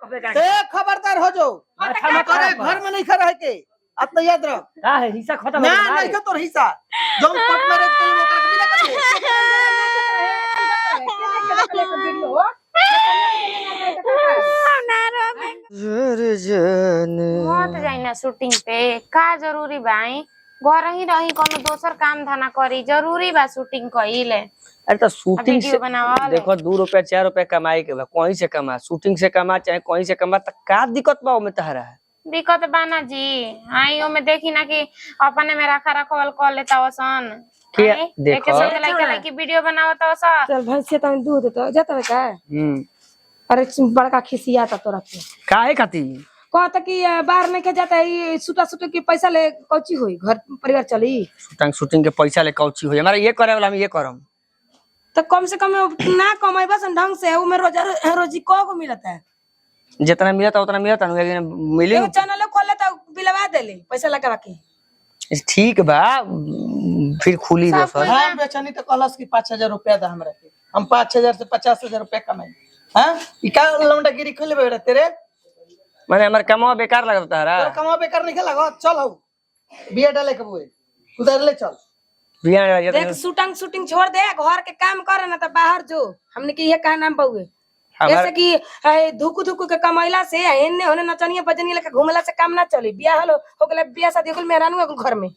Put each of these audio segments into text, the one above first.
खबरदार हो जो घर में नहीं खड़ा है के अब तो याद रख का है हिस्सा खत्म ना हो नहीं तो हिस्सा जो कोर्ट मैरिज के लिए मत जाइना शूटिंग पे का जरूरी भाई घर ही रही कोनो दोसर काम धंधा करी जरूरी बा शूटिंग कइले। अरे तो शूटिंग से बनावा देखो 2 रुपया 4 रुपया कमाई के बा कहीं से कमा शूटिंग से कमा चाहे कहीं से कमा तो का दिक्कत बा में तहरा है दिक्कत बाना जी आइयो में देखी ना कि अपने में रखा रखवल कर लेता वसन क्या देखो एक लड़का लड़की वीडियो बनावत वसन चल भैंस से दूध तो जाता है का अरे बड़का खिसिया था तोरा के काहे खाती कहता कि बाहर नहीं के जाता है सूटा सूटे के पैसा ले कौची होई घर परिवार चली शूटिंग के पैसा ले कौची होई हमारा ये करे वाला हम ये करम तो कम से कम ना कमाई बस ढंग से वो में रोजी को मिलता है जितना मिलता उतना मिलता लेकिन मिली एगो चैनल खोले तो बिलवा देले पैसा लगा के ठीक बा फिर खुली दोसर हम बेचनी तो कलस की 5000 रुपया दा हमरा के हम 5000 से 50000 रुपया कमाई हां ई का लौंडागिरी खोले बेटा तेरे माने हमर कमावा बेकार लगता है तेरा कमावा बेकार नहीं लगा चल आओ बिया डाले के बुए उधर ले चल बिया देख शूटिंग छोड़ दे घर के काम करे ना तो बाहर जो हमने के ये कहा नाम बउए जैसे कि धुकु धुकु के कमाइला से एने होने नचनिया बजनिया लेके घुमला से काम ना चली बियाह हो गेले बियाह शादी हो गेल मेहरानू घर में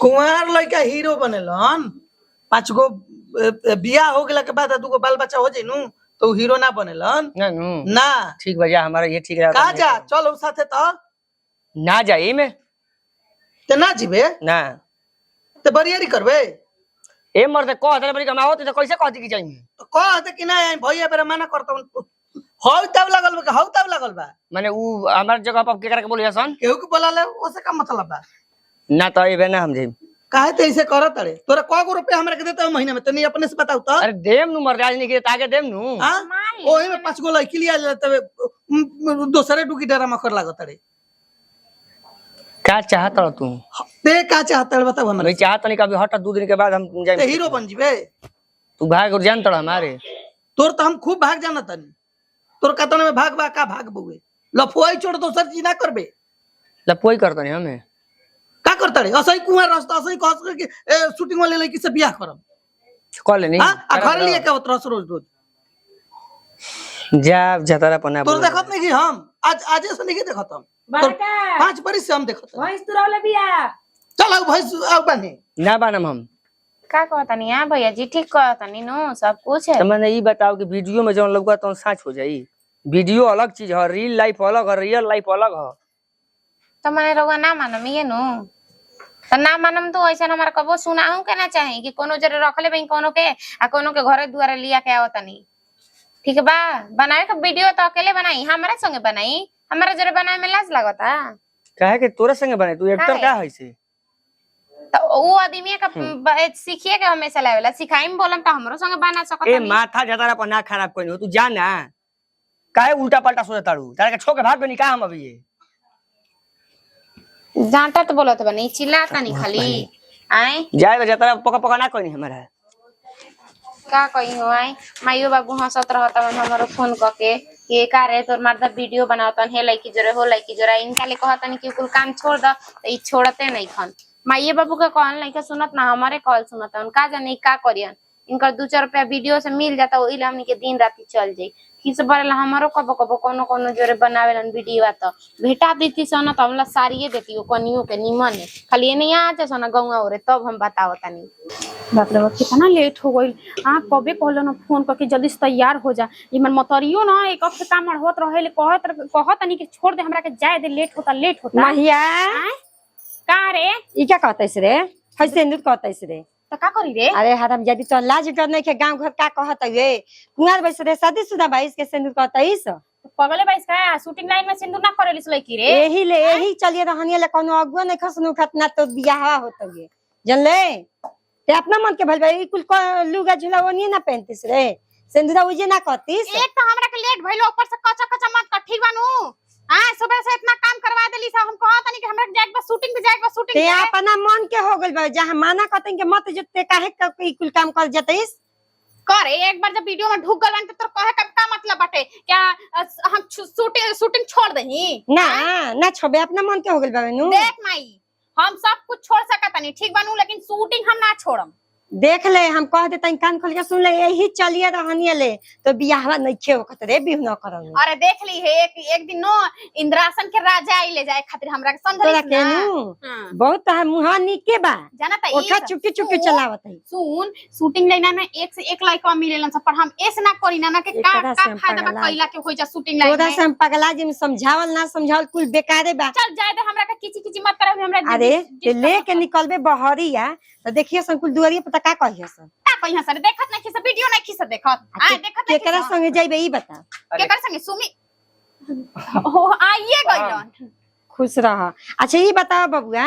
कुंवार लड़का हीरो बनेलन 5 गो बियाह हो गेला के बाद 2 गो बाल बच्चा हो जइनु तो हीरो ना बनेलन ना ठीक बजा हमारा ये ठीक है का जा चल साथे तो ना जाई में ते ना जीबे ना ते बरियारी करबे ए मर्दे कह दे बड़ी कमाओ तो कैसे कहती कि जाई तो कह दे कि ना भैया बेरा मना करत हौ तब लगल बा माने उ हमार जगह पर केकरा के बोलिया सन केहू के बोला ले ओसे का मतलब बा ना तो एबे ना हम जाई काहे ते ऐसे करत अरे तोरा क गो रुपया हमरा के देता है महीने में तनी अपने से बताऊ तो अरे देम नु मर्दे आज नहीं के ताके देम नु हां ओही में 5 गो लड़की लिया ले तबे दोसरे डुकी डरा मकर लागत अरे का चाहत तू ते का चाहत है बताओ हमरा मैं चाहत नहीं कभी हट 2 दिन के बाद हम ते जाई हीरो बन जीबे तू भाग और जान तड़ हमारे तोर तो हम खूब भाग जाना तनी तोर कतन में भाग बा का भाग बुए लफुआई छोड़ दोसर चीज ना करबे लपोई करत नहीं हमें का करता रे असई कुंवर रास्ता असई कहस के शूटिंग वाले लड़की से बियाह करम कॉल नहीं हां आ घर लिए के उतरस रोज रोज जा जतरा पना तोर देखत नहीं कि हम आज से नहीं देखत हम बड़का 5 बरिस से हम देखत भैंस तू रहले बिया चल आओ भाई आओ बने ना बनम हम का कहतनी हां भैया जी ठीक कहतनी नो सब कुछ है तो मैंने ये बताओ कि वीडियो में जौन लगवा तो सच हो जाई वीडियो अलग चीज है रियल लाइफ अलग है रियल लाइफ अलग है तो मैंने रउआ ना मानम ये नो तो ना मानम तो ऐसा हमारा कबो सुनाहू के ना चाहे कि कोनो जरे रखले बई कोनो के आ कोनो के घरे दुआरे लिया के आवतनी ठीक बा बनाए के वीडियो तो अकेले बनाई हमरा संगे बनाई हमरा जरे बनाए में लाज लागता काहे कि तोरे संगे बने तू एक्टर का है से तो वो आदमी का सीखिए के हमेशा लावेला सिखाई में बोलम तो हमरो संगे बना सकत ए माथा जतरा पर ना खराब कोई हो तू जाना काहे उल्टा पलटा सोचता तारू तारे के छोके भाग बनी का हम अभी ये जानता तो बोलत बनी चिल्लाता नहीं खाली आए जाए जतरा पका पका ना कोई हमारा का कही हो आई माइयो बाबू हंसत रहता हमरो फोन करके ये का रे तोर मर्दा वीडियो बनावतन हे लड़की जोरे हो लड़की जोरा इनका ले कहतन कि कुल काम छोड़ द तो ई छोड़ते नहीं खन माइये बाबू के कॉल नहीं के सुनत ना हमारे कॉल सुनत उनका जाने का करियन इनकर 2-4 रुपया वीडियो से मिल जाता ओइला हमनी के दिन रात चल जाई किस बरला हमारो कबो कबो कोनो कोनो जोरे बनावेलन वीडियो त भेटा देती सोना त हमला सारिए देती ओ कनियो के निमन है खाली नहीं आ जा सोना गौवा ओरे तब हम बतावतनी बाप रे बाप कितना लेट हो गई हां कबे कहलो ना फोन करके जल्दी से तैयार हो जा ई मन मतरियो ना एक हफ्ते काम होत रहेले कहत नहीं कि छोड़ दे हमरा के जाए दे लेट होता महिया का रे ई क्या कहतैस रे कैसे नित कहतैस रे तो का करी रे अरे हरम यदि तो लाज करने के गांव घर का कहत है कुंवार बैस रे शादीशुदा बाईस के सिंदूर कहतैस पगले बाईस का शूटिंग लाइन में सिंदूर ना करेलिस लड़की रे यही चलिए रहनिए ले कोनो अगुआ नहीं खसनु खतना तो बियाह होतगे जानले ते अपना मन के भल भाई कुल लुगा झुला ओनी ना पहनतिस रे सिंदूरा उजे ना कहतिस एक तो हमरा के लेट भइलो ऊपर से कचा कचा मत कर ठीक बानू हां सुबह से इतना काम करवा देली सा हम कहत नहीं कि हमरा जाए बस शूटिंग पे जाए बस शूटिंग ते अपना मन के हो गइल बा जहां माना कहतन के मत जते काहे कुल काम कर जतइस करे एक बार जब वीडियो में ढुक गलन तो कहे का मतलब बाटे क्या हम शूटिंग छोड़ दही ना ना छोबे अपना मन के हो गेल बाबे नु देख माई हम सब कुछ छोड़ सकत नहीं ठीक बनू लेकिन शूटिंग हम ना छोड़म देख ले हम कह देते कान खोल के सुन ले यही चलिए रहनिए ले तो बियाहवा नहीं खे ओकत रे बिह न करन अरे देख ली है एक दिन नो इंद्रासन के राजा आई ले जाए खातिर हमरा के तोरा समझली के ना नु बहुत है मुहा निके बा जाना त ओठा चुटकी चुटकी चलावत है सुन शूटिंग लेना ना एक से एक लाइक मिलेलन सब पर हम ऐसे ना करी ना के का एकरा का से हम फायदा बा पगला कइला के होई जा शूटिंग लाइन तोरा में से हम पगला जी में समझावल ना समझावल कुल बेकारे बा चल जाए दे हमरा के किची किची मत करे हमरा अरे ते लेके निकलबे बहरिया तो देखिए संकुल दुआरिया पता का कहिए सन का कहिया सर देखत नहीं खिस वीडियो नहीं खिस देखत आ देखत नहीं केकरा संगे जाइबे ई बता केकर संगे सुमी हो आइए गइलन खुश रह अच्छा ई बताओ बबुआ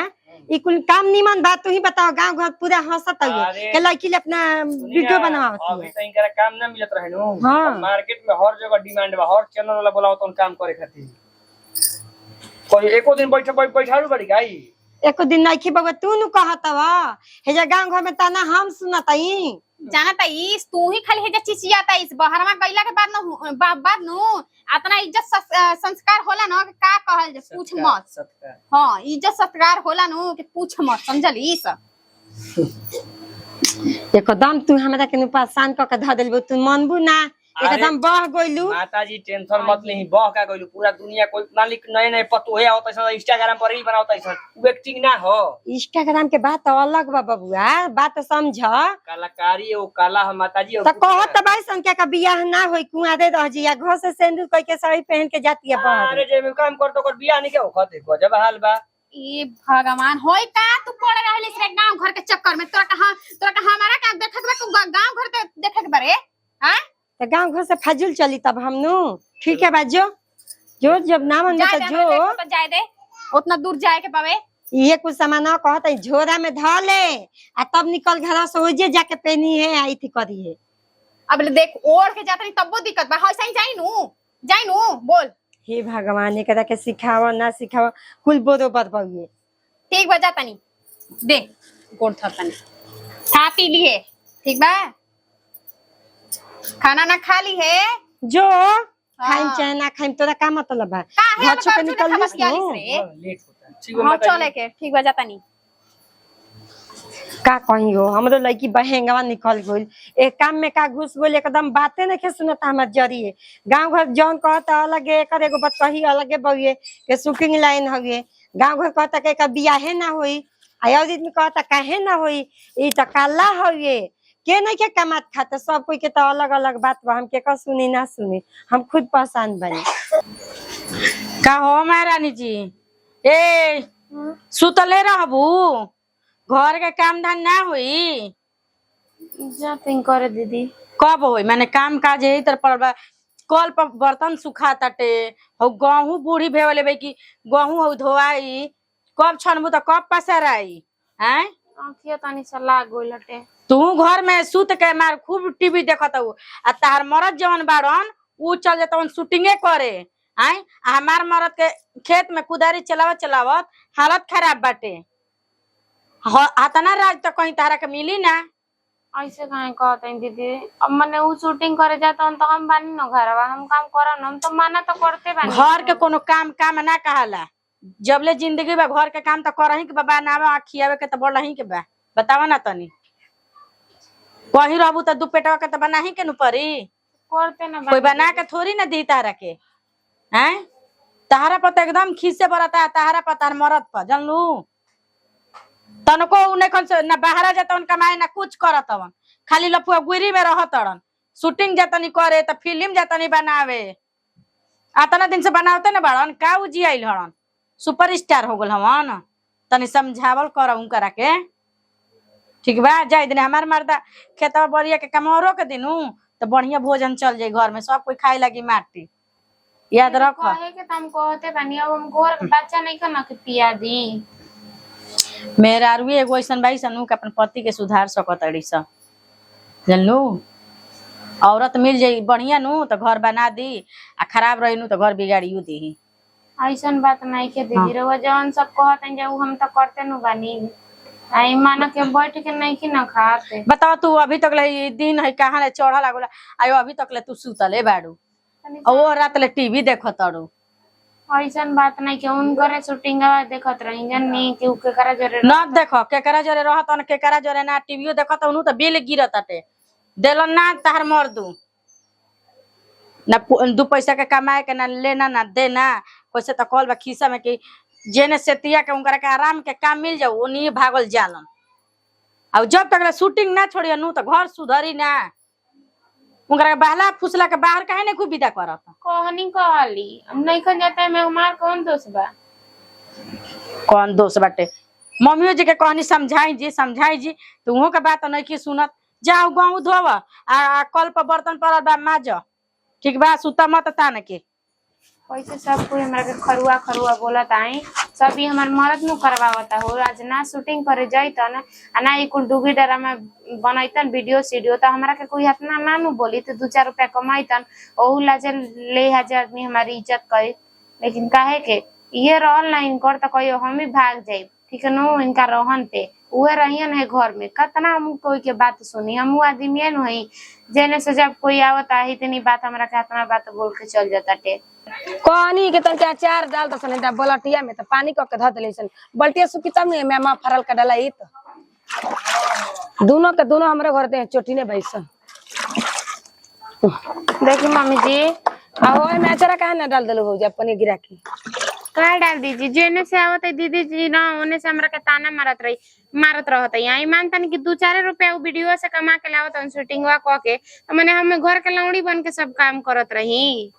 ई कुल काम निमन बात तू ही बताओ गांव घर पूरा हंसत है के लड़की ले अपना वीडियो बनावत अभी है तो इनका काम ना मिलत रहे नु हाँ। मार्केट में हर जगह डिमांड बा हर चैनल वाला बोलाओ तो काम करे खातिर कोई एको दिन बैठाड़ू बड़ी गाई एको दिन नहीं बबुआ तू नु कहत हवा हे जा गांव घर में ताना हम सुनत हई जाना त इस तू ही खाली हे जा चिचियाता इस बहरवा गइला के बाद न बाद नु इतना इज्जत संस्कार होला न कि का कहल जे पूछ मत सत्कार हां इज्जत सत्कार होला नु कि पूछ मत समझली सब एकदम तू हमरा के नु परेशान क के ध देलबो तू मनबू ना एकदम बह गइलू माताजी टेंशन मत लेही बह का गइलू पूरा दुनिया कोई मालिक नए नए पतोहे आवत है इंस्टाग्राम पर रील बनावत है उ एक्टिंग ना हो इंस्टाग्राम के बात अलग बा बबुआ बात समझ कलाकारी वो कला है माताजी तो कहत भाई संख्या का बियाह ना होई कुआरे रह जिया घर से सिंदूर कह के साड़ी पहन के जाती है बाहर अरे जे में काम कर तो कर बियाह नहीं के होखत देखो जब हाल बा ए भगवान होय का तू पड़ रहले से गांव घर के चक्कर में तोरा का हमारा का देखत बा गांव घर के देखे के बारे हां तो गांव घर से फजूल चली तब हम नु ठीक है बाजो जो जब ना मन तो जो तो जाए दे उतना दूर जाए के पावे ये कुछ सामान कहत है झोरा में ध ले आ तब निकल घर से हो जे जाके पहनी है आई थी करी है अब ले देख ओढ़ के जाता नहीं तब वो दिक्कत बा हां सही जाई नु बोल हे भगवान एकरा के सिखावा ना सिखावा कुल बरोबर बउए ठीक बा जाता नहीं दे गोड़ थता नहीं खा पी ली है ठीक बा खाना ना खा ली है जो खाइम चाहे ना खाइम तोरा का मतलब बा घर से के निकल लिस नो लेट होता है ठीक है हां माताजी चले के ठीक बा जाता नहीं का कही हो हमरो लड़की बहेंगवा निकल गइल एक काम में का घुस गइल एकदम बातें नहीं सुनता हमर जरिए गांव घर जौन कहता अलगे एकर एगो बात कही अलगे बउए के शूटिंग लाइन हवे गांव घर कहता के का बियाहे ना होई आया दिन में कहता काहे ना होई ई त काला हवे के नहीं के कमात खाता सब कोई के तो अलग अलग बात बा हम के का सुनी ना सुनी हम खुद परेशान बनी का हो महारानी जी ए सुतले रहबू घर के काम धाम ना हुई जा तिन करे दीदी कब होई मैंने काम काज यही तर पर कल पर बर्तन सुखा ताटे हो गहूं बूढ़ी भेवले बे की गहूं हो धोआई कब छनबू तो कब पसराई हैं आंखिया तानी से लाग गइलटे तू घर में सुत के मार खूब टीवी देखत हूँ आ तार मरद जवन बाड़न उ चल जाता शूटिंगे करे आय आ हमार मरद के खेत में कुदारी चलावत हालत खराब बाटे हाथना राज तो कहीं तारा के मिली ना ऐसे काहे कहत है दीदी अब मने उ शूटिंग करे जाता तो हम बानी न घरवा हम काम करम हम तो मना तो करते बानी घर के कोनो काम ना कहला जबले जिंदगी बा घर के काम तो करही के बा ना खियावे के तो बढ़ही के बा बतावा ना तनी कहीं रहबू तो दू पेटवा के तो बनाही के नु परी करते ना कोई बना के थोड़ी ना दी तारा के हैं तारा पर तो एकदम खीसे बरता तारा पर तार मरद पर जानलू तनको उने कौन से ना बाहर जाता कमाए ना कुछ करत हवन खाली लपुआ गुरी में रहतड़न शूटिंग जातनी करे तो फिल्म जातनी बनावे आतना दिन से बनावते ना बड़न का उजी आइल हड़न सुपरस्टार हो गल हवन तनी समझावल करऊ करा के ठीक बा जाए दिन हमार मर्दा खेतवा बरिया के कमौरो के दिनू तो बढ़िया भोजन चल जाए घर में सब कोई खाए लगी माटी याद रख कहे के तुम कहते बानी अब हम घर के बच्चा नहीं करना के पिया दी मेरा आरुए एगो ऐसन बाई सनू के अपन पति के सुधार सकतड़ी स जानलू औरत मिल जाई बढ़िया नु तो घर बना दी आ खराब रही नु तो घर बिगाड़ियो दी ऐसन बात नहीं के दीदी रहुआ जवन सब कहत हैं जे उ हम तो करते नु बानी आई माना के बैठ के नहीं की ना खाते। बताओ तू अभी तक ले ई दिन है कहाँ ले चढ़ा लागला आयो अभी तक ले तू सुतले बाड़ू और वो रात ले टीवी देखत ताड़ू। ऐसन बात नहीं कि उन घरे शूटिंग देखत रही जन्नी कि के करा जरे न देखो केकरा जरे रहत न केकरा जरे ना टीवीओ देखत उनु त बिल गिरत ताटे देलन ना तार मर दू ना दू पैसा के कमाए के ना लेना ना देना पैसे तो कॉल बा खीसा में कि जेने सेतिया के उनकरा के आराम के काम मिल जाऊ ओनी भागल जालन अब जब तक शूटिंग ना छोड़िए नु तो घर सुधरी ना उनकरा के बहला फुसला के बाहर काहे ने खूब विदा करत कहनी कहली हम नहीं खन जाता है मैं हमार कौन दोस्त बा कौन दोस्त बाटे मम्मियों जी के कहनी समझाई जी तुहो के बात नहीं की सुनत जाओ गाँव धोव आ कल पर बर्तन पड़ल बा माज ठीक बा सुता मत तान के वैसे सब कोई हमरा के खरुआ खरुआ बोलत आई सब ही हमार मरद नु करवावता हो आज ना शूटिंग करे जाइता ना ना ई कुल डूबी ड्रामा बनैतन वीडियो सीडियो तो हमरा के कोई हाथ ना नु बोली तो 2-4 रुपया कमाइतन ओहू लाजे ले हजार आदमी हमारी इज्जत करे लेकिन काहे के ये रहल ना इनकर तो कहियो हम ही भाग जाए ठीक है नो इनका रहन पे उहे रहियन है घर में कितना हम कोई के बात सुनी हम आदमी नु है जेने से जब कोई आवता है इतनी बात हमरा के इतना बात बोल के चल जाता टे कहनी के तन के अचार डाल त सन बलटिया में त पानी क के ध देले सन बल्टिया सुखी तब ने मैं फरल का डाला ई त दोनों के दोनों हमरे घर दे चोटी ने बैसन देखी मम्मी जी आओ में अचार काहे ना डाल देलो हो जा पानी गिरा के का डाल दीजिए जेने से आवत है दीदी जी ना ओने से हमरा के ताना मारत रहत है यही मानता नहीं कि 2-4 रुपया वीडियो से कमा के लावत शूटिंग वा क के तो मैंने हम घर के लौड़ी बन के सब काम करत रही।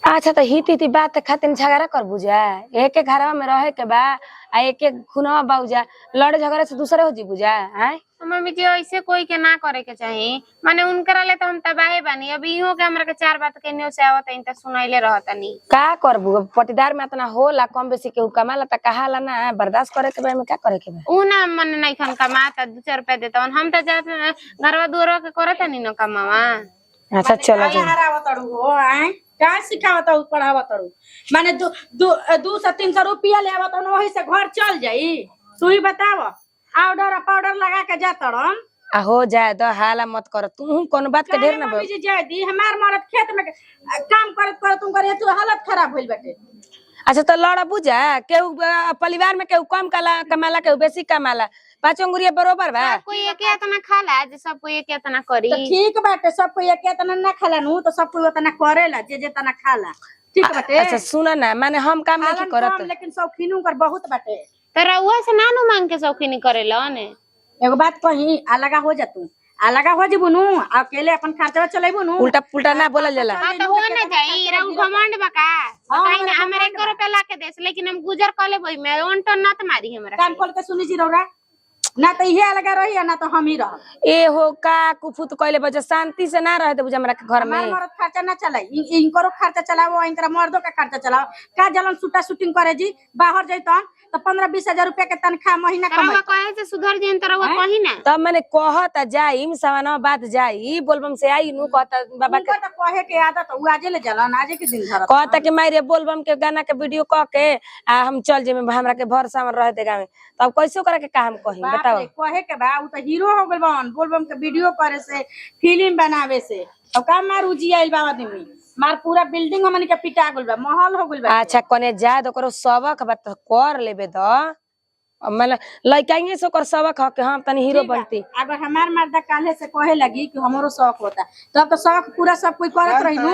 अच्छा तो हिती बात खातिर झगड़ा कर बुझा एक एक घरवा में रहे के बा आ एक एक खुनवा बाउजा लड़े झगड़े से दूसरे हो जी बुझा हैं मम्मी जी ऐसे कोई के ना करे के चाहिए माने उनकरा ले तो हम तबाहे बानी अब इहो के हमरा के 4 बात के न्यूज़ से आवत है त सुनाइले रहतनी का करबू पटीदार में इतना होला कम बेसी के कमाला त कहाला ना बर्दाश्त करे के बा में का करे के बा उ ना मन नहीं खन कमाता 2-4 रुपया देता हम त जात घरवा दुरवा के करत नहीं न कमावा। अच्छा चलो माने हरावतड़ू हो आए का सिखावतड़ू पढ़ावतड़ू माने 200 से 300 रुपया ले आवत वही से घर चल जाई तू ही बताव पाउडर लगा के जातड़न आ हो जाए तो हाला मत कर तू कौन बात के ढेर ना बोल जी जाय दी हमार मरद खेत में काम करत तुम करे तू हालत खराब भइल बाटे। अच्छा तो लड़ा बुझा केहू परिवार में केहू कम कमाला केहू बेसी कमाला 5 अंगुरिया बरोबर बा कोई एक इतना खाला जे सब कोई एक इतना करी तो ठीक बाटे सब कोई एक इतना ना खाला नु तो सब कोई उतना करेला जे तना खाला ठीक बाटे। अच्छा सुना ना माने हम काम नहीं करत लेकिन शौकीनों कर बहुत बाटे तो रउआ से नानू मांग के शौकीनी करेला ने एगो बात कही अलगा हो जा तू अलगा हो जेबू नु अकेले अपन खर्चा चलेबू नु उल्टा पुल्टा ना बोलल जाला हां तो हो ना जाई रउ घमंड बका बताई ना हमरे 1 रुपया ला के देस लेकिन हम गुजर कर लेबई मैं ओंटन ना त मारी हमरा कान खोल के सुनी जी रौरा ना तो ये अलगा रही ना तो हम ही रह ए हो का कुफुत कइले बजे शांति से ना रहे दे बुझा हमरा के घर में मरद खर्चा ना चलाई इनकरो खर्चा चलाओ इनकरा मर्दों का खर्चा चलाओ का जलन सूटा शूटिंग करे जी बाहर जइतन तो 15-20 हजार रुपया के तनखा महीना रउआ कहे से सुधर जेन त रउआ कही ना तब मैंने कहत जाई सवाना बात जाई बोलबम से आई नु कहता बाबा के तो कहे के आदत उ आजे ले जलन आजे के दिन धरत कहता कि मारे बोलबम के गाना के वीडियो क के आ हम चल जेमे हमरा के भरोसा में रह देगा में तब कैसे करे के काम कही बताओ कहे के बा उ तो हीरो हो गइल बन बोलबम के वीडियो करे से फिल्म बनावे से अब का मार उजी आइल बा आदमी मार पूरा बिल्डिंग हमन के पिटा गइल बा महल हो गइल बा। अच्छा कोने जाद ओकरो सबक बात कर लेबे द मतलब लइकाइए से ओकर सबक ह के हम तनी हीरो बनती अगर हमार मर्दा काले से कहे लगी कि हमरो शौक होता तब तो शौक पूरा सब कोई करत रही नु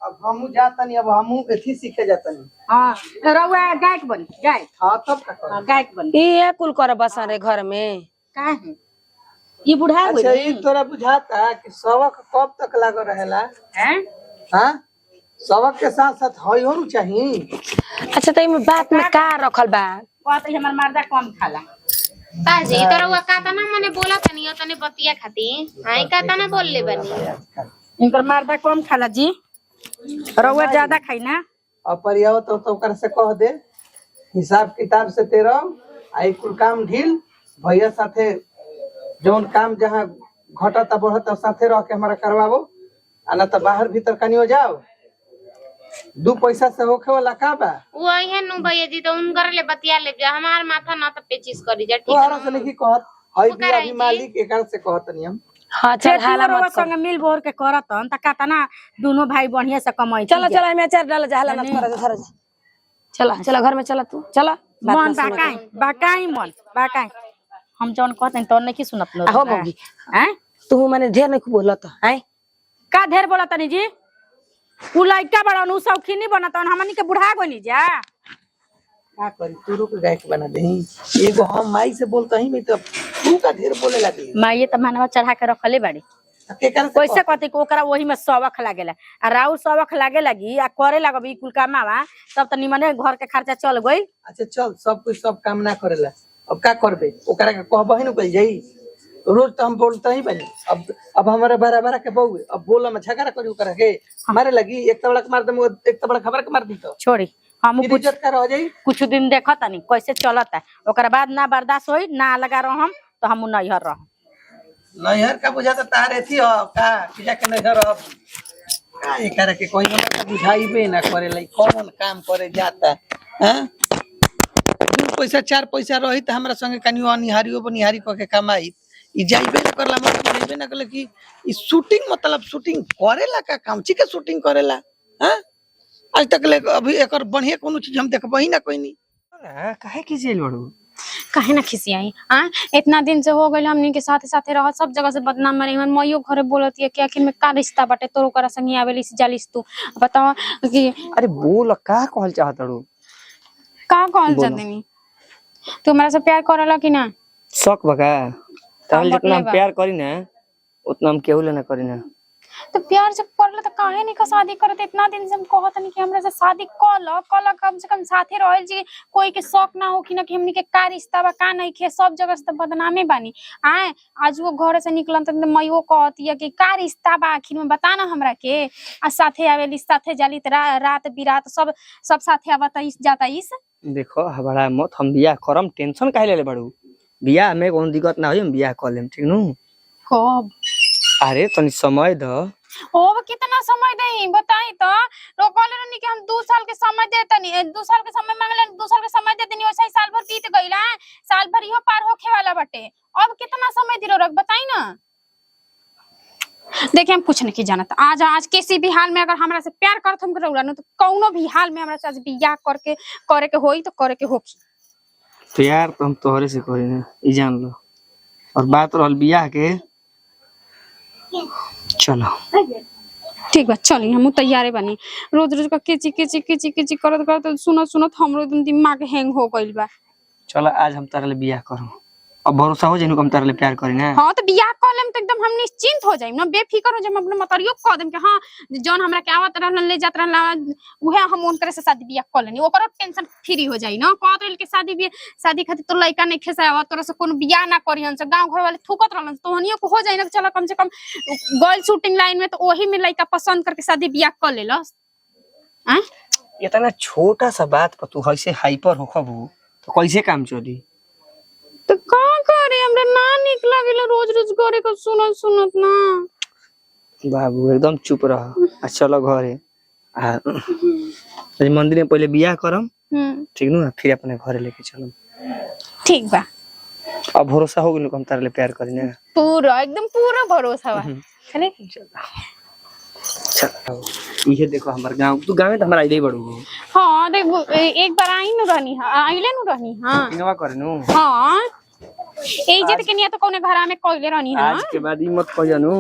अब हमहू जातनी अब हमहू एथी सीखे जातनी हां रउआ गायक बन गायक हां तब का कर गायक बन ये कुल कर बसा रे घर में का है ये बुढ़ा हो अच्छा ई तोरा बुझाता कि सबक कब तक लाग रहेला हैं हां सबक के साथ साथ हई होनु चाहिए। अच्छा तो इमे बात में का रखल बा कहते हमर मर्दा कम खाला ताजी तो रउआ कातना मने बोला तनी तने बतिया खाती हां कातना बोल ले बनी इनकर मर्दा कम खाला जी रउआ ज्यादा खाई ना और परियाव तो ओकर से कह दे हिसाब किताब से तेरा आई कुल काम ढील भैया साथे जौन काम जहां घटता बढ़ता साथे रह के हमारा करवाबो आना तो बाहर भीतर कनियो जाओ दू पैसा से होखे वाला का बा वही है नु भैया जी तो उनकर ले बतिया ले जा हमार माथा ना तो पेचिस करी जा ठीक तोहरा से है नहीं कहत हई वो बिया कराई भी जी। मालिक एकड़ से कहत नहीं हम। हाँ चल हाला खेती मत संग मिल बोर के करतन त का ना दोनों भाई बढ़िया से कमाई चलो चलो मैं अचार डाल जा हाला मत कर धर जा चला चला घर में चला तू चला मन बाकाई मन बाकाई हम जौन कहते हैं तो नहीं सुनत लो हो मौगी हैं तू माने ढेर नहीं बोलत हैं का ढेर बोला तनी जी उ लइका बड़न उ शौकीनी बनतन हमनी के बुढ़ा गनी जा का करी तू रुक गाय के बना दही एगो हम माई से बोलता ही नहीं तो तू का ढेर बोले लगी माई त मानवा चढ़ा के रखले बाड़ी के कर कैसे कहते कि ओकरा वही में सबक लागेला आ राउर सबक लागे लगी आ करे लगबी कुल कामावा तब त निमने घर के खर्चा चल गई। अच्छा चल सब कुछ सब काम ना करेला अब का करबे ओकरा के कहबही न कल जाई रोज तो हम बोलता ही बनी अब हमारे बराबर के बहू अब बोला में झगड़ा करी ओकरा के हमारे लगी एक तबड़ा के मार दम एक तबड़ा खबर के मार दी तो छोड़ी हम फिर इज्जत का रह जाई। कुछ दिन देखत तनी कैसे चलता ओकरा बाद ना बर्दाश्त होई ना लगा रहम तो हम नैहर रहम नैहर का बुझाता तारे थी हो का किया के नैहर अब का एकरा के कोई हमरा के बुझाइबे ना करे लाई कौन काम करे जाता हैं दू पैसा चार पैसा रही त हमरा संगे कनियो अनिहारियो बनिहारी क के कमाई ई जाइबे न करला मतलब जाइबे न करले कि ई शूटिंग मतलब शूटिंग करेला का काम छी के शूटिंग करेला हैं आज तक ले अभी एकर बढ़िया कोनो चीज हम देखबही ना कोई नहीं काहे की जेल बड़ू काहे ना खिसियाई हाँ इतना दिन से हो गइल हमनी के साथे साथे रह सब जगह से बदनाम मरे मन मइयो घरे बोलती है कि आखिर में का रिश्ता बाटे तोर ओकरा संगे आवेलिस जालिस तू बताओ कि अरे बोल का कहल चाहत बड़ू का कहल जदनी तू हमरा से प्यार करला कि ना शौक बका ताल जितना बटले हम बा। प्यार करी ना उतना हम केहू ले ना करी ना तो प्यार जब करला तो काहे नहीं का शादी करत इतना दिन से हम कहत नहीं कि हमरा से शादी कल कम से कम साथे रहल जी कोई के शौक ना हो कि ना कि हमनी के का रिश्ता बा का नहीं खे सब जगह से तो बदनामे बानी आए आज वो घर से निकलन त मइयो कहती है कि का रिश्ता बा आखिर में बता ना हमरा के आ साथे आवेली साथे जाली त रात बिरात सब साथे आवत इस जाता इस देखो हमारा मत हम बियाह करम टेंशन काहे ले बड़ू बियाह में कोनो दिक्कत ना होई हम बियाह कर लेम ठीक नु कब अरे तनी समय द ओ कितना समय दही बताई तो रोकल रहनी कि हम 2 साल के समय देतनी 2 साल के समय मांगले 2 साल के समय देतनी वैसे ही साल भर बीत गइल है साल भर इहो पार होखे वाला बाटे अब कितना समय दिलो रख बताई ना देखिए हम कुछ नहीं जानत आज किसी भी हाल में अगर हमरा से प्यार करत हम रउला न तो कौनो भी हाल में हमरा से आज बियाह करके करे के होई तो करे के होखी प्यार तो हम तोहरे से करी ना ई जान लो और बात रहल बियाह के चलो ठीक बा चली हम तैयारे बनी रोज रोज का किची किची किची किची करत करत सुनत हमरो एकदम दिमाग हैंग हो गइल बा चलो आज हम तारे ले बियाह करूं अब भरोसा हो जाइनु हम तारे ले प्यार करी ना हाँ तो बियाह कर लेम तो एकदम हम निश्चिंत हो जाइम ना बेफिकर हो जाइम अपने मतरियो कह देम कि हाँ जौन हमरा के आवत रहलन ले जात रहलन उहे हम उनकरे से शादी बियाह कर लेनी ओकरो टेंशन फ्री हो जाई ना कहत रहल के शादी खातिर तो लइका नहीं खेसा आवत तोरा से कोनो बियाह ना करियन से गांव घर वाले थूकत रहलन तो हनियो को हो जाई ना चलो कम से कम गर्ल शूटिंग लाइन में तो ओही में लइका पसंद करके शादी बियाह कर लेलस हैं इतना छोटा सा बात पर तू ऐसे हाइपर होखबू तो कैसे काम चली तो का करे हमरा ना निक लागेला रोज रोज करे को सुनत ना बाबू एकदम चुप रह आ चलो घरे आ आज मंदिर में पहले बियाह करम ठीक नु फिर अपने घरे लेके चलम ठीक बा अब भरोसा हो गेल हम तारे ले प्यार करी ना पूरा एकदम पूरा भरोसा बा चले चल ये देखो हमार गांव तू गांव में तो हमारा आइले बड़ू हाँ देख एक बार आई न रहनी आइले न रहनी हाँ इनवा करे नु हाँ इज्जत के निया तो कौने घरा में कइले रहनी हां आज के बाद ई मत कहियो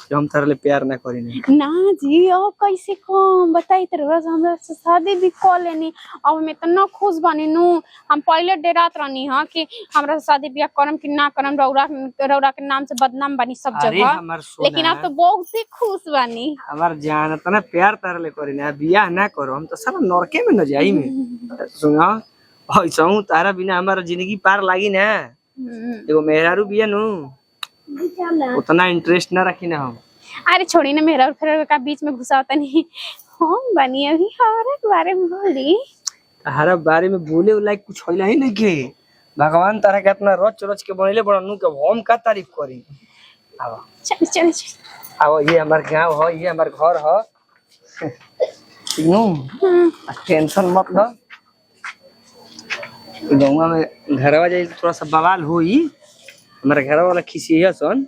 कि हम तारे ले प्यार ना करी ना जी अब कैसे कम बताई तो रोज हमरा से शादी भी कर लेनी अब मैं इतना खुश बनी नु हम पहले डेरात रहनी हां कि हमरा से शादी बियाह करम कि ना करम रौरा के नाम से बदनाम बनी सब जगह लेकिन अब तो बहुत ही खुश बनी हमार जान तना प्यार तारे ले करी ना बियाह ना करो हम तो सारा नरके में न जाई में सुना ऐसा तारा बिना हमारा जिंदगी पार लागी ना एगो मेहरारू बिया नु उतना इंटरेस्ट ना रखी ना हम अरे छोड़ी ना मेरा और फिर का बीच में घुसा होता नहीं हम बनी अभी हमारे बारे में बोली तारा बारे में बोले वाला कुछ होला ही नहीं के भगवान तारा के इतना रच रच के बनले बड़ा नु के हम का तारीफ करी अब चल अब ये हमार गांव है ये हमार घर है नो टेंशन मत लो। गाँव में घरवा जाए थोड़ा सा बवाल हुई, हमारा घर वाला खिसिया सन,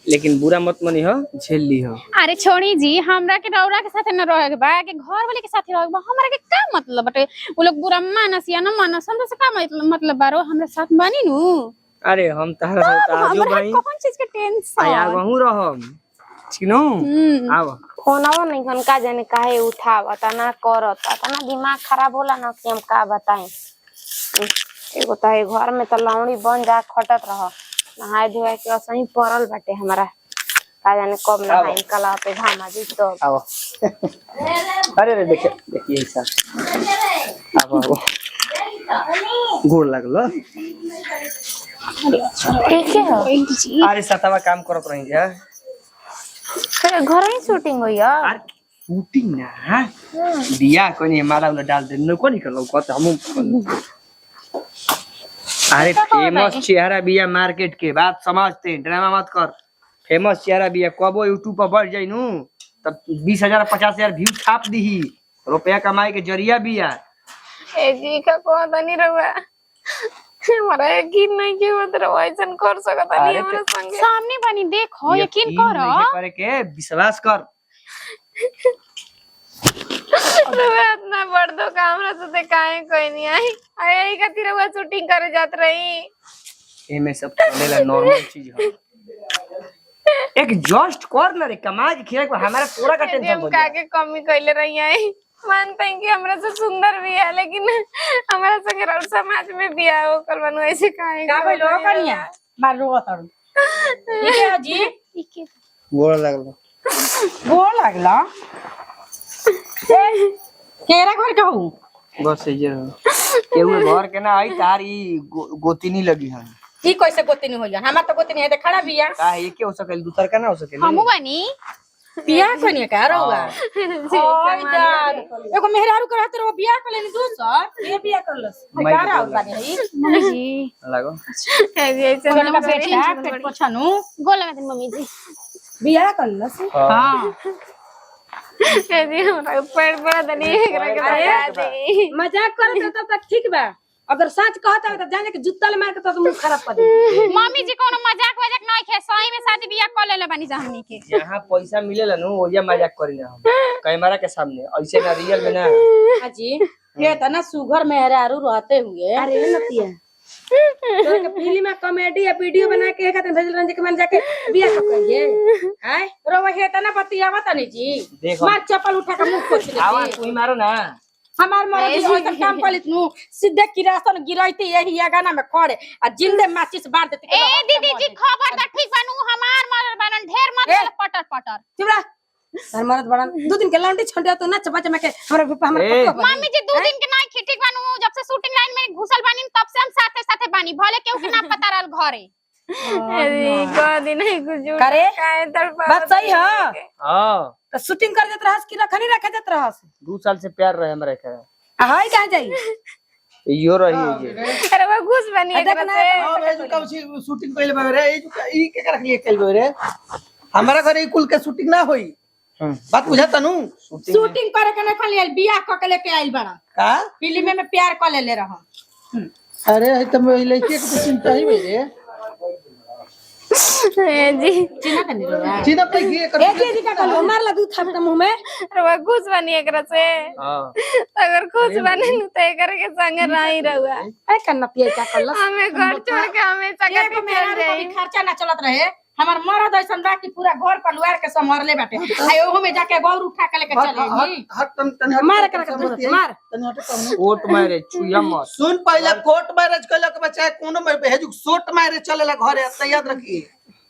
लेकिन बुरा मत मनी हो, झेल ली हो। अरे छोड़ी जी, हमरा के रौरा के साथे न रहे के बा, के घर वाले के साथे रहे के बा, हमरा के का मतलब बटे? वो लोग बुरा मानस या न मानस, हमरा से का मतलब बारो? हमरा साथ बानी नु। अरे हम तहरा से आजो हमरा भाई कौन चीज के टेंशन? आया गहू रहम चिनो आओ। फोनवा नहीं खन का जाने काहे उठावता ना करता, तना दिमाग खराब होला ना कि हम का बताएं। एगो त है घर में त लौड़ी बन जा खटत रह, नहाए धोए के असही पड़ल बाटे हमरा, का जाने कब नहाई कला पे घामा जी तो। आओ अरे रे देखिए ऐसा आओ गोड़ लगलो। ठीक है हो अरे सतावा काम करत रही जा। फिर घर ही शूटिंग होई है। अरे शूटिंग ना बिया कोनी माला उला डाल दे न कोनी कर कहत हम। अरे फेमस चेहरा बिया मार्केट के बात समझते, ड्रामा मत कर। फेमस चेहरा बिया कबो यूट्यूब पर बढ़ जाई नु तब 20,000 50,000 व्यू छाप दी, रुपया कमाए के जरिया बिया। ए जी का को तनी रहुआ हमारा यकीन नहीं कि वो तरह ऐसन कर सकता नहीं हमरा संगे। सामने बनी देखो, यकीन करो। नहीं करे के विश्वास कर। रहुआ इतना बड़ दो कैमरा से काहे कोई नहीं आई आई खातिर रहुआ शूटिंग करे जात रही। एमे सब चलेला नॉर्मल चीज है। एक जस्ट कर ना रे, कमा के खिया के हमारा पूरा का टेंशन हम का के कमी कइले रही आई। मानते हैं कि हमरा से सुंदर भी है, लेकिन हमारा संगे और समाज में भी है वो कल बनवाई से काहे का भाई लो कनिया मार रो तड़ ठीक है जी। गोड़ लगलो गोड़ लागला केरा घर कहू बस ये केहू घर के ना आई तारी गोतिनी लगी है। ई कैसे गोतनी होइया? हमार तो गोतनी है, खड़ा बिया का ये के हो सकेल, दूसर का ना हो सकेल। हमू बनी बिया कनिया का रहुआ ओय जान एगो मेहरारू करत रहो बिया कर लेनी दूसर ये बिया करलस का राव बानी है मम्मी जी। लागो ऐसे गोलका बेटा पेट पोछनु गोल लगा दे मम्मी जी। बिया करलस। हां ए जी हमरा पैर बड़ा दनी एकरा के बता दे। मजाक करत तब तक ठीक बा, अगर सच कहता तो जाने के जुत्ता ले मार के तो मुंह खराब कर दे। मम्मी जी कोनो मजाक वजाक नहीं खे, सही में शादी बियाह कर लेले बानी जा हमनी के। यहाँ पैसा मिलेला नु ओया मजाक करी ना हम कैमरा के सामने, ऐसे ना रियल में ना। हाजी ये त ना सुगर मेहरारू रहते हुए अरे नतिया तोरे के फिल्म में कॉमेडी या वीडियो बना के कहते भेजल रंजे के मन जाके बियाह कर करिए हैं रोवा हे त ना बतियावा तनी जी देखो मार चप्पल उठा के मुंह पोछ दे। आवाज तू ही मारो ना। हमार मरद ऐसा काम कर लितनु सीधे किरासन गिरैते यही या गाना में खड़े आ जिंदे माचिस बार देते। ए दीदी जी खबरदार ठीक बानू, हमार मरद बनन ढेर मत पटर पटर। चुपरा हर मरद बड़ा 2 दिन के लौंडी छंडिया तो नच बच में के हमरा मम्मी जी 2 दिन के नहीं खे, ठीक बानू जब से शूटिंग लाइन में घुसल बानी तब से हम साथे साथे बानी, भले केहू के ना पता रहल घरे। अरे को दिन है कुछ करे काहे तड़पा बात सही है। हां तो शूटिंग कर देत रहस कि रखनी रखे देत रहस 2 साल से प्यार रहे हमरा के। हाय कहां जाई यो रही है अरे वो घुस बनी एकरा से। हां भाई जो कब शूटिंग कइले बाबे रे ई के रख लिए कइले रे, हमारा घरे कुल के शूटिंग ना होई। बात बुझा तनु शूटिंग करे के न खाली आइल बियाह क के लेके आइल बड़ा का फिल्म में प्यार क ले रहा। अरे है त लड़की के तो चिंता ही में रे ए जी चिन्हा तनी रे चिन्ह पे घी कर ए दीदी का कल मार ला दूध थाप मुंह में। अरे वो घुस बनी एकरा से। हां अगर खुश बने न तो एकरा के संग रही रहुआ। अरे कन्ना पिए क्या करलस हमें घर छोड़ के हमें जगह एगो पे मेहरारू चल को जाई। भी खर्चा ना चलत रहे, हमार मरद ऐसन बा कि पूरा घर परिवार के संभालले बाटे। आ ओहो में जाके गौर उठा के लेके चले नी हट तन मार कर के मार तन हट तन कोट मारे छुया मत। सुन पहले कोर्ट मैरिज कइला के बच्चा कोनो में भेजू सोट मैरिज चलेला घरे त याद रखिए।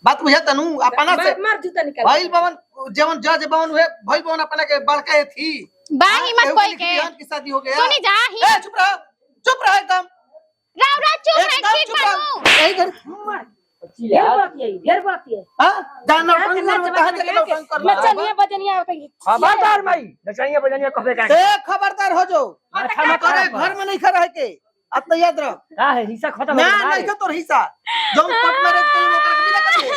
बात बुझा तनु अपना से मार जूता निकाल भाई भवन जवन जज भवन हुए भाई भवन अपना के बड़का थी बाही मत कोई के की शादी हो गया। सुनी जा ही ए चुप रह एकदम राव राव चुप रह, एकदम ठीक चुप बानू। रह यही घर ढेर बात ये हां जाना अपन घर में कहां तक लौटन कर नचनिया बजनिया खबरदार भाई नचनिया बजनिया कहबे का ए खबरदार हो जो खाना करे घर में नहीं खा रहे के अब तो याद रख का है हिस्सा खत्म ना हो नहीं तो हिस्सा जौन कोर्ट मैरिज कइले ओकरा के बिना करिए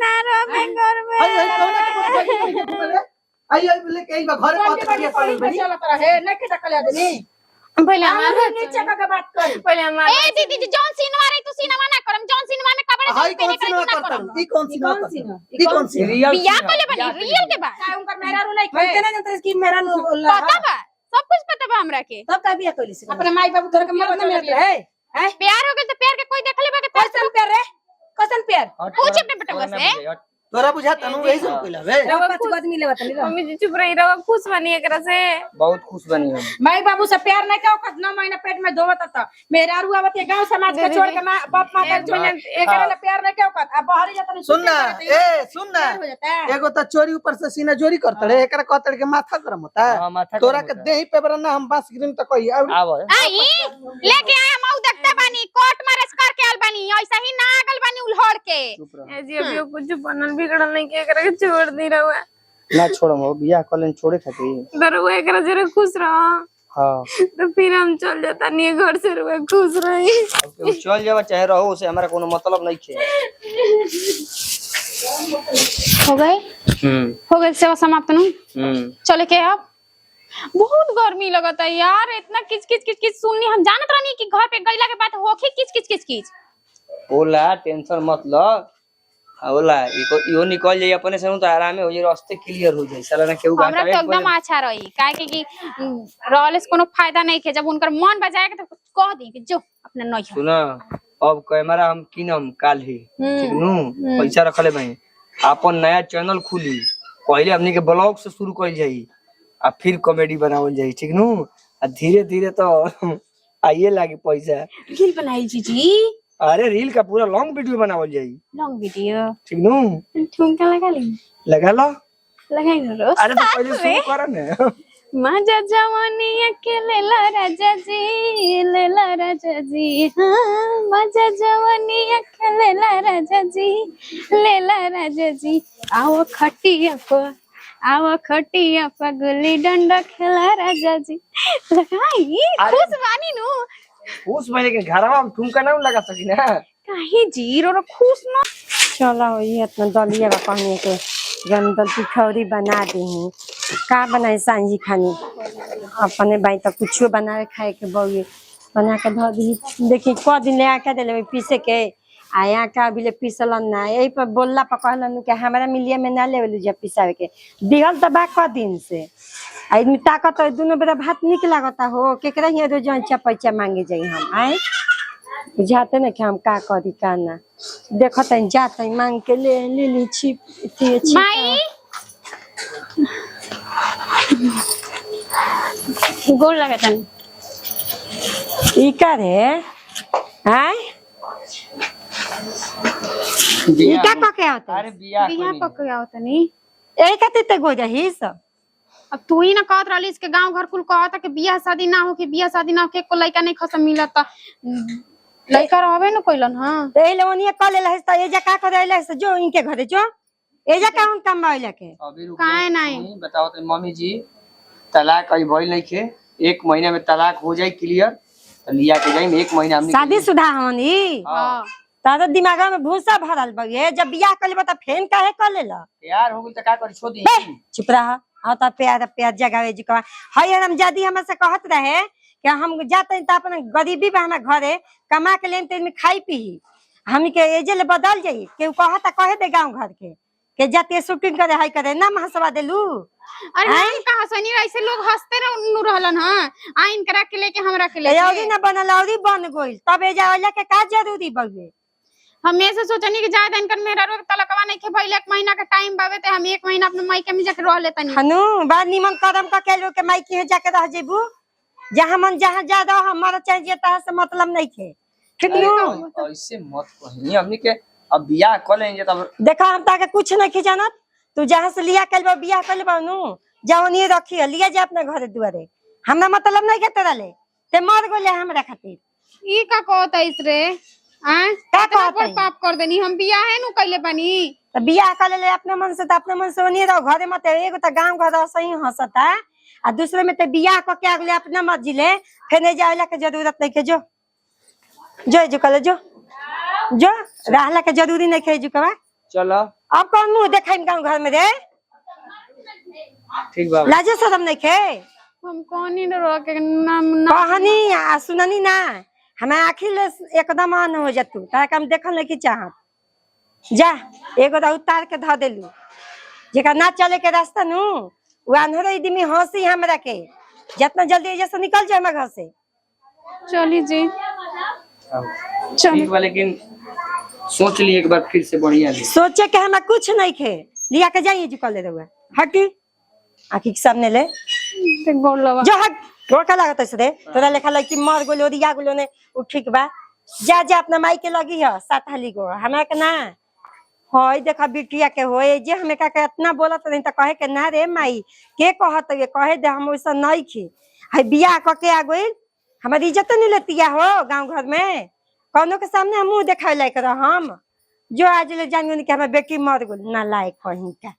ना आई आई आई बोले के घर कत के बनी पहले हमारा नीचे का बात कर पहले हमारा ए दीदी जॉन सिनेमा रे तू सिनेमा ना करम जॉन सिनेमा में कपड़े हाय कौन सी ना करता ई कौन सी ना ई कौन सी बिया कोले बनी रियल के बाद का उनका मेरा रू नहीं कहते ना जानते कि मेरा रू पता बा सब कुछ पता बा हमरा के तब का बिया कोली से अपने माई बाबू थोड़ा के मत ना मिलत है हैं प्यार हो गेल तो प्यार के कोई देख ले बा के कैसन प्यार रे कैसन प्यार पूछ अपने बेटा से तोरा बुझाता नु यही सब कइला बे रवा कुछ आदमी लेवत नहीं मम्मी जी चुप रही रहो खुश बनी एकरा से बहुत खुश बनी हम। माई बाबू से प्यार नहीं का 9 महीना पेट में धोवत था मेरा रू आवत गांव समाज के छोड़ के मां बाप माता छोड़ एकरा ले प्यार नहीं का अब बाहर जाता नहीं सुन ना ए सुन ना हो जाता है एगो त चोरी ऊपर से सीना चोरी करत रे एकरा कहत के माथा गरम होता हां माथा तोरा के देही पे बरना हम बास गिरन त कही आव आई लेके आया मऊ देखता बानी कोर्ट मैरिज करके आल बानी ऐसा ही ना आगल बानी उलहड़ के ए जी अभी कुछ बनल बिगड़ल नहीं के एकरा के छोड़ दी रहुआ ना छोड़म हो बियाह कलन छोड़े खातिर दरुआ एकरा जरे खुश रहो हां तो फिर हम चल जाता नहीं घर से रुआ खुश रही अब केहू चल जावा चाहे रहो से हमरा कोनो मतलब नहीं छे। हो गए हो गए सेवा समाप्त नु चले के अब बहुत गर्मी लगता है यार इतना किच किच किच किच सुननी हम जानत रहनी कि घर पे गईला के बाद होखी किच किच किच किच बोला टेंशन मत लो होला इहो निकल जाई अपने से तो आराम हो जाई रास्ते क्लियर हो जाई साला ना केहू हमरा तो एकदम अच्छा रही काहे कि रहले से कोनो फायदा नहीं के जब उनकर मन बजाए के तो कह दी कि जो अपना नहीं सुना अब कैमरा हम किनम काल ही ठीक नु पैसा रखले भाई अपन नया चैनल खुली पहले हमनी के ब्लॉग से शुरू कइल जाई आ फिर कॉमेडी बनावल जाई ठीक नु आ धीरे धीरे तो आइए लागी पैसा रील बनाई जी अरे रील का पूरा लॉन्ग वीडियो बनावल जाई लॉन्ग वीडियो ठीक नु ठुमका लगा ली लगा लो लगाई रो अरे तो पहले शुरू कर ना मजा जवानी अकेले ला राजा जी हाँ मजा जवानी अकेले ला राजा जी लेला राजा जी आओ खटिया पर गुल्ली डंडा खेला राजा जी लगाई खुश बानी नु खुश भइले के घरवा में ठुमका ना लगा सकी ना काहे जीरो रो खुश न चलो ये इतना दलिया बा कहने के गंदल पिखौरी बना दी का बनाए सांझी खानी अपने भाई तो कुछ बनाए खाए के बहुए बना के धो दी देखी क दिन ले आके देले पीसे के आया का भी ले पीसलन ना यही पर बोलला पर कहलन के हमरा मिलिया में ना लेवलु जे पिसावे के दिहल त बा क दिन से आदमी ताकत दोनों बेरा भात निक लागता हो केकरा हिया रोज पैसा मांगे जाई हम आए बुझाते ना कि हम का करी का ना देखत जाते मांग के ले ली छिप माई गोल लगतन ई का रे हैं ई का क के होता अरे बियाह बियाह कोई पक गया होता नहीं ए खातिर ते गो रही सब अब तू ही ना कहत रहली इसके गांव घर कुल कहता कि बियाह शादी ना हो के बियाह शादी ना हो के को लइका नहीं खसम मिलता लइका रहबे न कोइलन हां ते लोनिया क ले लहस त ए जा का करे लहस जो इनके घरे जो ए जा काउन काम आइला के अभी रुक काहे नहीं बताओ तो मम्मी जी तलाक अभी भइल नहीं के 1 महीने में तलाक हो जाए क्लियर तो लिया के जाई 1 महीना हमनी शादी सुधा होनी हां तारा दिमाग में भूसा भरल बगे जब बियाह कर लेबा त फेन काहे कर लेला तैयार हो गेल त का करी छोड़ दी चुप रह आ त प्यार जगावे जी का हई हम जदी हमरा से कहत रहे कि हम जाते त अपन गरीबी बा हमरा घरे कमा के लेन तेन में खाई पी हमनी के एजे ले बदल जाई केहू कहता कहे दे गांव घर के जाते शूटिंग करे हई करे ना हंसवा देलू अरे हम कहां सनी ऐसे लोग हंसते रहलन हां आइन करा के लेके हमरा के लेके औरी ना बनल औरी बन गइल तब एजा वाला के का जरूरी बगे हमेशा सोचनी कि ज्यादा इनकर मेरा रोग तलकवा नहीं के भइल 1 महीना का टाइम बावे ते हम 1 महीना अपने माई के में जाके रह लेतनी हनु बा निमन कदम का के लो के माई के जाके रह जेबू जहां मन जहां ज्यादा हमारा चाहिए ता से मतलब नहीं के ठीक नु ऐसे मत कही हमनी के अब बियाह कर लेंगे तब देखा हम ताके कुछ नहीं खिजानत तू जहां से लिया कर बियाह कर लेबा नु जवनी रखी लिया जा अपने घरे दुआरे हमरा मतलब नहीं के तेरा ले ते मर गले हमरा खातिर ई का कहत इस रे हां का इतना कहत पाप कर देनी हम बियाह है नु कइले बानी त बियाह कर ले अपने मन से त अपने मन से ओनी रहो घरे मत एगो त गांव घर सही हंसता आ दूसरे में ते बियाह क के अगले अपना मर्जी ले फेने जावला के जरूरत नहीं के जो कले जो रहला के जरूरी नहीं के जुकवा चलो अब कौन मुंह देखाई गाँव घर में रे? ठीक बा लाजे शरम नहीं खे? हम कौन ही रो के नाम कहनी आ सुननी ना हमें आखिर एकदम अन हो जतू तारा हम देखल नहीं की चाहत। जा एगो तो उतार के धो देलू जेका ना चले के रास्ता नु वो अनहरो इदमी हंसी हमरा के जितना जल्दी जैसे निकल जाए घर से। चली जी ठीक बा लेकिन सोच ली एक बार फिर से बढ़िया ले। सोचे के हमें कुछ नहीं खे लिया के जाइए जो कर ले रहुआ हटी आखी के सामने ले गोड़ लगा जो हट गोड़ का लागत है रे तोरा लेखा लड़की मर गोलो रिया गोलो ने उ ठीक बा जा जा अपना माई के लगी है सात हाली गो हमरा के ना होय देखा बिटिया के होए जे हमें का इतना बोलत नहीं त कहे के ना रे माई के कहत ये कहे दे हम वैसा नहीं खी है बियाह क के आ गइल हमारी इज्जत नहीं लेतिया हो गांव घर में कौनो के सामने हम मुंह देखावे लायक रह हम जो आज ले जान कि हमार बेटी मर गेल ना लायक कहीं का।